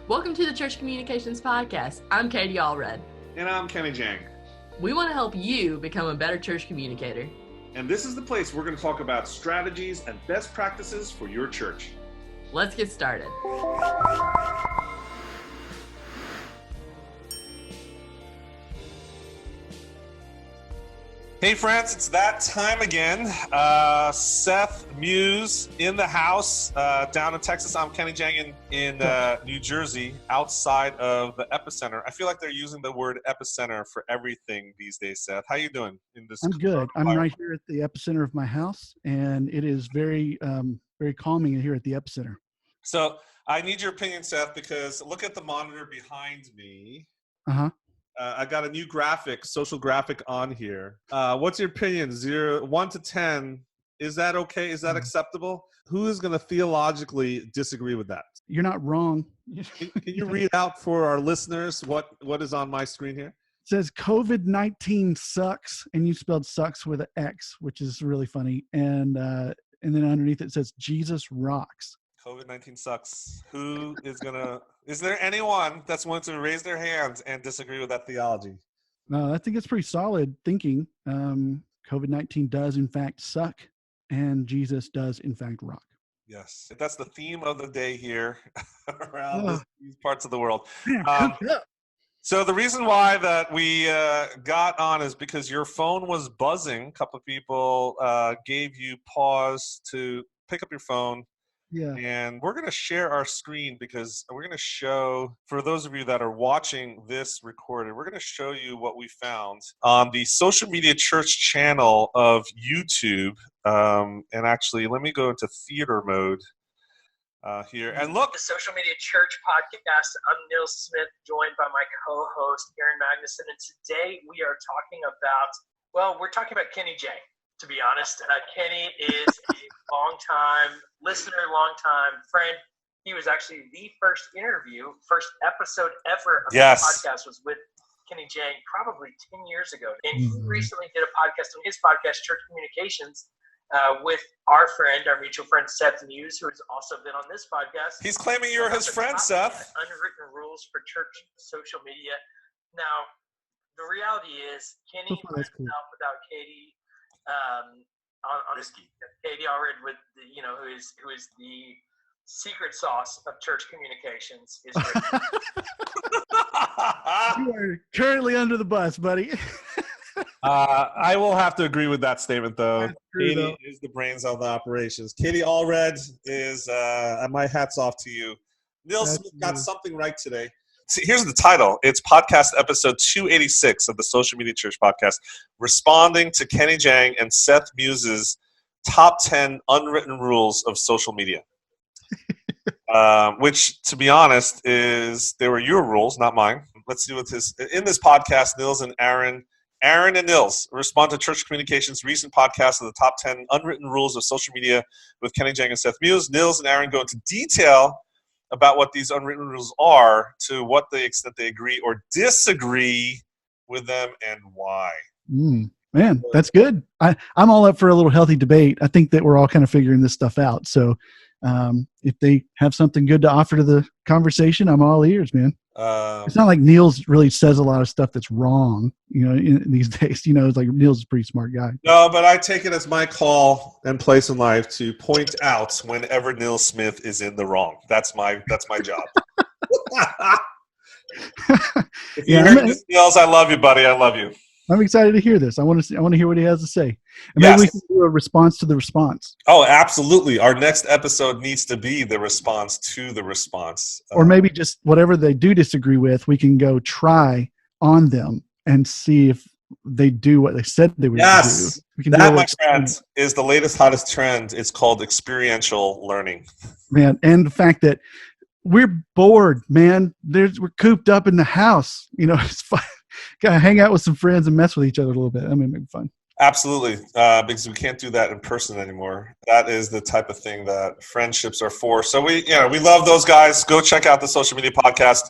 Welcome to the Church Communications Podcast. I'm Katie Allred. And I'm Jahng. We want to help you become a better church communicator. And this is the place we're going to talk about strategies and best practices for your church. Let's get started. Hey friends, it's that time again. Seth, Muse in the house down in Texas. I'm Jahng in New Jersey, outside of the epicenter. I feel like they're using the word epicenter for everything these days, Seth. How you doing in this? I'm good. I'm right here at the epicenter of my house, and it is very, very calming here at the epicenter. So I need your opinion, Seth, because look at the monitor behind me. Uh-huh. I got a new social graphic on here. What's your opinion? 1 to 10. Is that okay? Is that acceptable? Who is going to theologically disagree with that? You're not wrong. Can you read out for our listeners what is on my screen here? It says COVID-19 sucks, and you spelled sucks with an X, which is really funny. And then underneath it says Jesus rocks. COVID-19 sucks. Is there anyone that's willing to raise their hands and disagree with that theology? No, I think it's pretty solid thinking. COVID-19 does in fact suck, and Jesus does in fact rock. Yes, that's the theme of the day here around these parts of the world. So the reason why that we got on is because your phone was buzzing. A couple of people gave you pause to pick up your phone. Yeah. And we're going to share our screen because we're going to show, for those of you that are watching this recorded, we're going to show you what we found on the Social Media Church channel of YouTube. And actually, let me go into theater mode here. And look. The Social Media Church Podcast. I'm Neil Smith, joined by my co-host, Aaron Magnuson. And today we are talking about, we're talking about Kenny Jahng. To be honest, Kenny is a long-time listener, long-time friend. He was actually the first episode ever of the podcast was with Kenny Jahng probably 10 years ago. And he recently did a podcast on his podcast, Church Communications, with our mutual friend, Seth Muse, who has also been on this podcast. He's claiming you're his friend, Seth. Unwritten rules for church social media. Now, the reality is, Kenny went out without Katie. On risky. Katie Allred with who is the secret sauce of church communications is You are currently under the bus, buddy. I will have to agree with that statement, though. Katie is the brains of the operations. Katie Allred is my hat's off to you. Neil Smith got something right today. See, here's the title. It's podcast episode 286 of the Social Media Church Podcast, responding to Kenny Jahng and Seth Muse's top 10 unwritten rules of social media. Which, to be honest, they were your rules, not mine. Let's see in this podcast, Nils and Aaron and Nils respond to Church Communications' recent podcast of the top 10 unwritten rules of social media with Kenny Jahng and Seth Muse. Nils and Aaron go into detail about what these unwritten rules are, to what the extent they agree or disagree with them, and why. Man, that's good. I'm all up for a little healthy debate. I think that we're all kind of figuring this stuff out. So if they have something good to offer to the conversation, I'm all ears, man. It's not like Niels really says a lot of stuff that's wrong, in these days. It's like Niels is a pretty smart guy. No, but I take it as my call and place in life to point out whenever Neil Smith is in the wrong. That's my job. If you heard this, Niels, I love you, buddy. I love you. I'm excited to hear this. I want to hear what he has to say. And maybe we can do a response to the response. Oh, absolutely. Our next episode needs to be the response to the response. Or maybe just whatever they do disagree with, we can go try on them and see if they do what they said they would do. That, my friend, is the latest, hottest trend. It's called experiential learning. Man, and the fact that we're bored, man. We're cooped up in the house. It's fun. Gotta hang out with some friends and mess with each other a little bit. I mean, make it fun. Absolutely, because we can't do that in person anymore. That is the type of thing that friendships are for. So we love those guys. Go check out the Social Media Podcast.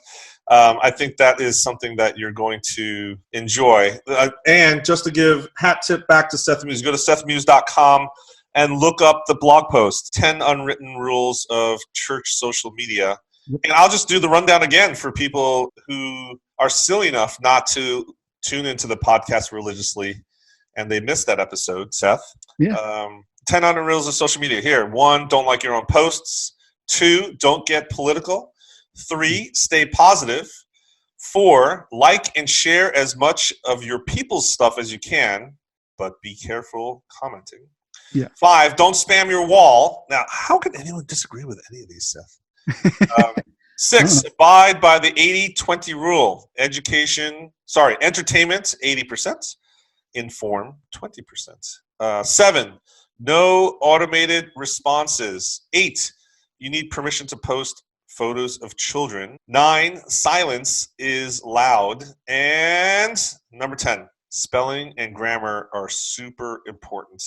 I think that is something that you're going to enjoy. And just to give hat tip back to Seth Muse, go to sethmuse.com and look up the blog post, 10 Unwritten Rules of Church Social Media. And I'll just do the rundown again for people who are silly enough not to tune into the podcast religiously and they missed that episode, Seth. Yeah. 10 under rules of social media. Here, 1, don't like your own posts. 2, don't get political. 3, stay positive. 4, like and share as much of your people's stuff as you can, but be careful commenting. Yeah. 5, don't spam your wall. Now, how can anyone disagree with any of these, Seth? 6, abide by the 80-20 rule. Entertainment, 80%. Inform, 20%. 7, no automated responses. 8, you need permission to post photos of children. 9, silence is loud. And number 10, spelling and grammar are super important.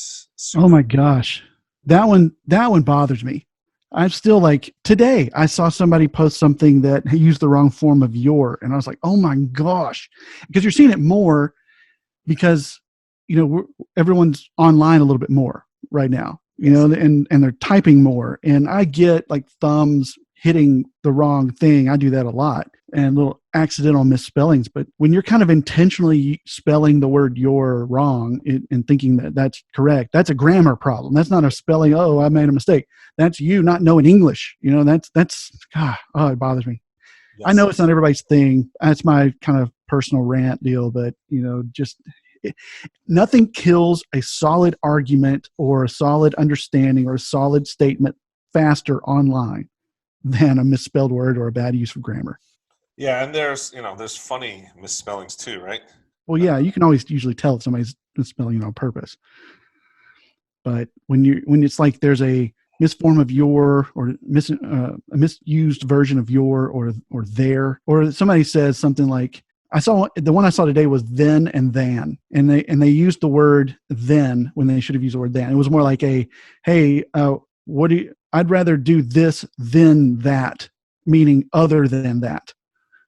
Oh my gosh. That one bothers me. I'm still like, today I saw somebody post something that used the wrong form of your, and I was like, oh my gosh. Because you're seeing it more because, everyone's online a little bit more right now, and they're typing more. And I get like thumbs hitting the wrong thing. I do that a lot, and little accidental misspellings. But when you're kind of intentionally spelling the word "your" wrong and thinking that that's correct, that's a grammar problem. That's not a spelling. Oh, I made a mistake. That's you not knowing English. That's God. Oh, it bothers me. Yes. I know it's not everybody's thing. That's my kind of personal rant deal. But nothing kills a solid argument or a solid understanding or a solid statement faster online than a misspelled word or a bad use of grammar. Yeah, and there's funny misspellings too, right? Well, yeah, you can always usually tell if somebody's misspelling it on purpose. But when it's like there's a misform of your, or a misused version of your, or there, or somebody says something like, the one I saw today was then and than, and they used the word then when they should have used the word than. It was more like I'd rather do this than that, meaning other than that.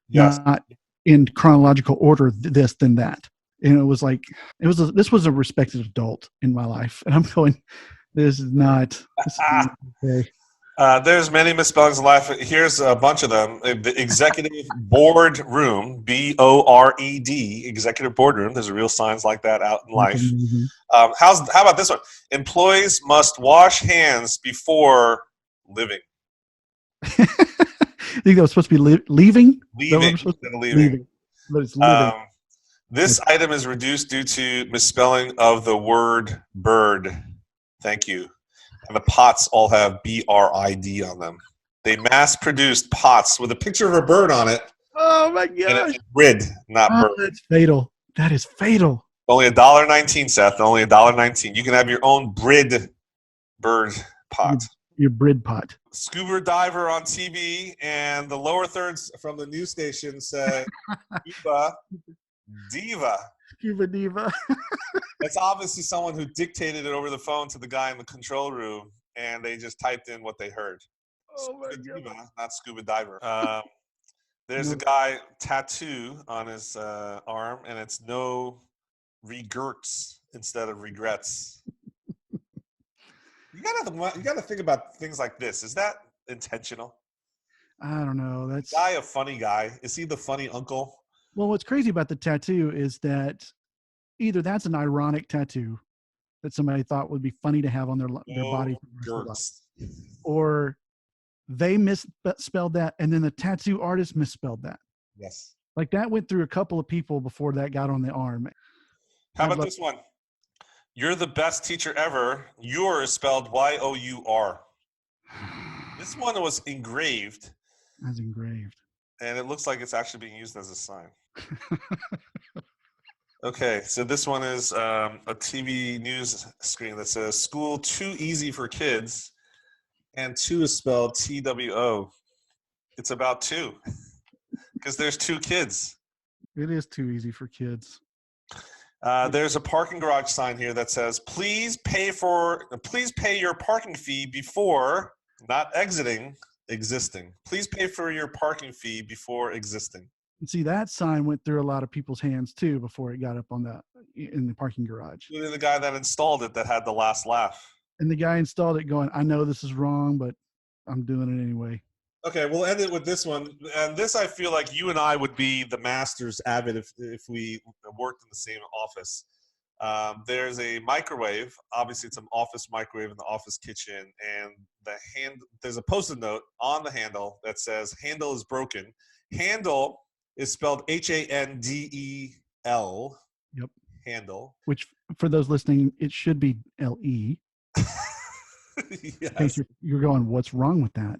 Yes. Not in chronological order, this than that. And it was like, this was a respected adult in my life. And I'm going, this is not okay. There's many misspellings in life. Here's a bunch of them. The executive boardroom, BORED, executive boardroom. There's real signs like that out in life. Mm-hmm. How about this one? Employees must wash hands before living. I think that was supposed to be leaving. Leaving. But it's living. This item is reduced due to misspelling of the word bird. Thank you. And the pots all have BRID on them. They mass-produced pots with a picture of a bird on it. Oh my gosh! And it's grid, not bird. That's fatal. That is fatal. Only $1.19, Seth. Only $1.19. You can have your own bird pot. Your brid pot. Scuba diver on TV, and the lower thirds from the news station say Scuba Diva. Scuba diva. It's obviously someone who dictated it over the phone to the guy in the control room, and they just typed in what they heard. Oh my Scuba God. diva, not scuba diver. There's a guy tattoo on his arm, and it's no regrets instead of regrets. You gotta think about things like this. Is that intentional? I don't know. That's guy a funny guy? Is he the funny uncle? Well, what's crazy about the tattoo is that either that's an ironic tattoo that somebody thought would be funny to have on their body, or they misspelled that, and then the tattoo artist misspelled that. Yes. Like that went through a couple of people before that got on the arm. How about this one? You're the best teacher ever. Your is spelled Y-O-U-R. This one was engraved. As engraved. And it looks like it's actually being used as a sign. Okay, so this one is a TV news screen that says, school too easy for kids. And two is spelled T-W-O. It's about two. Because there's two kids. It is too easy for kids. There's a parking garage sign here that says, please pay your parking fee before, not exiting, existing. Please pay for your parking fee before existing. And see, that sign went through a lot of people's hands too before it got up in the parking garage. Including the guy that installed it that had the last laugh. And the guy installed it going, I know this is wrong, but I'm doing it anyway. Okay, we'll end it with this one. And this, I feel like you and I would be the masters at it if we worked in the same office. There's a microwave. Obviously, it's an office microwave in the office kitchen. And there's a Post-it note on the handle that says, handle is broken. Handle is spelled Handel. Yep. Handle. Which, for those listening, it should be LE. Yes. In case you're going, what's wrong with that?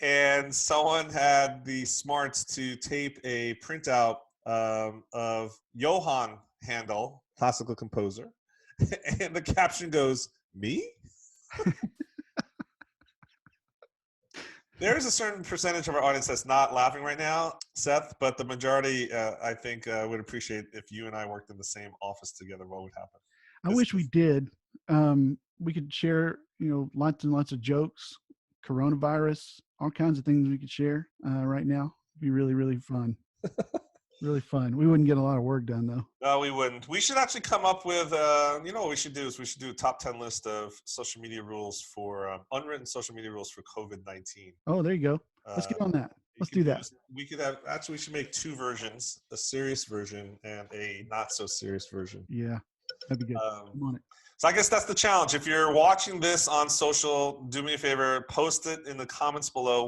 And someone had the smarts to tape a printout of Johann Handel, classical composer. And the caption goes, me? There's a certain percentage of our audience that's not laughing right now, Seth, but the majority, I think, would appreciate if you and I worked in the same office together. What would happen? I wish we did. We could share, lots and lots of jokes, coronavirus, all kinds of things we could share right now. It'd be really, really fun. Really fun. We wouldn't get a lot of work done, though. No, we wouldn't. We should actually come up with, what we should do is we should do a top 10 list of social media rules for, unwritten social media rules for COVID-19. Oh, there you go. Let's get on that. Let's do that. We should make two versions, a serious version and a not so serious version. Yeah, that'd be good. I'm on it. So I guess that's the challenge. If you're watching this on social, do me a favor, post it in the comments below.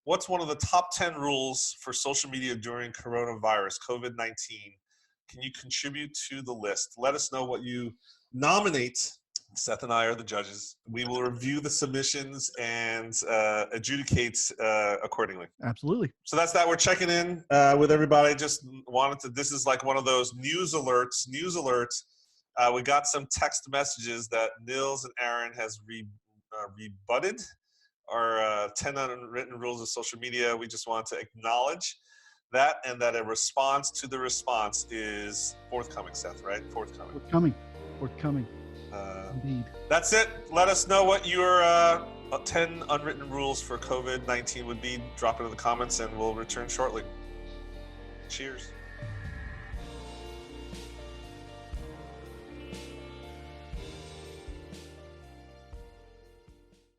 What's one of the top 10 rules for social media during coronavirus, COVID-19? Can you contribute to the list? Let us know what you nominate. Seth and I are the judges. We will review the submissions and adjudicate accordingly. Absolutely. So that's that. We're checking in with everybody. Just wanted to, this is like one of those news alerts. We got some text messages that Nils and Aaron has rebutted our 10 unwritten rules of social media. We just want to acknowledge that, and that a response to the response is forthcoming, Seth, right? Forthcoming. Indeed. That's it. Let us know what your 10 unwritten rules for COVID-19 would be. Drop it in the comments, and we'll return shortly. Cheers.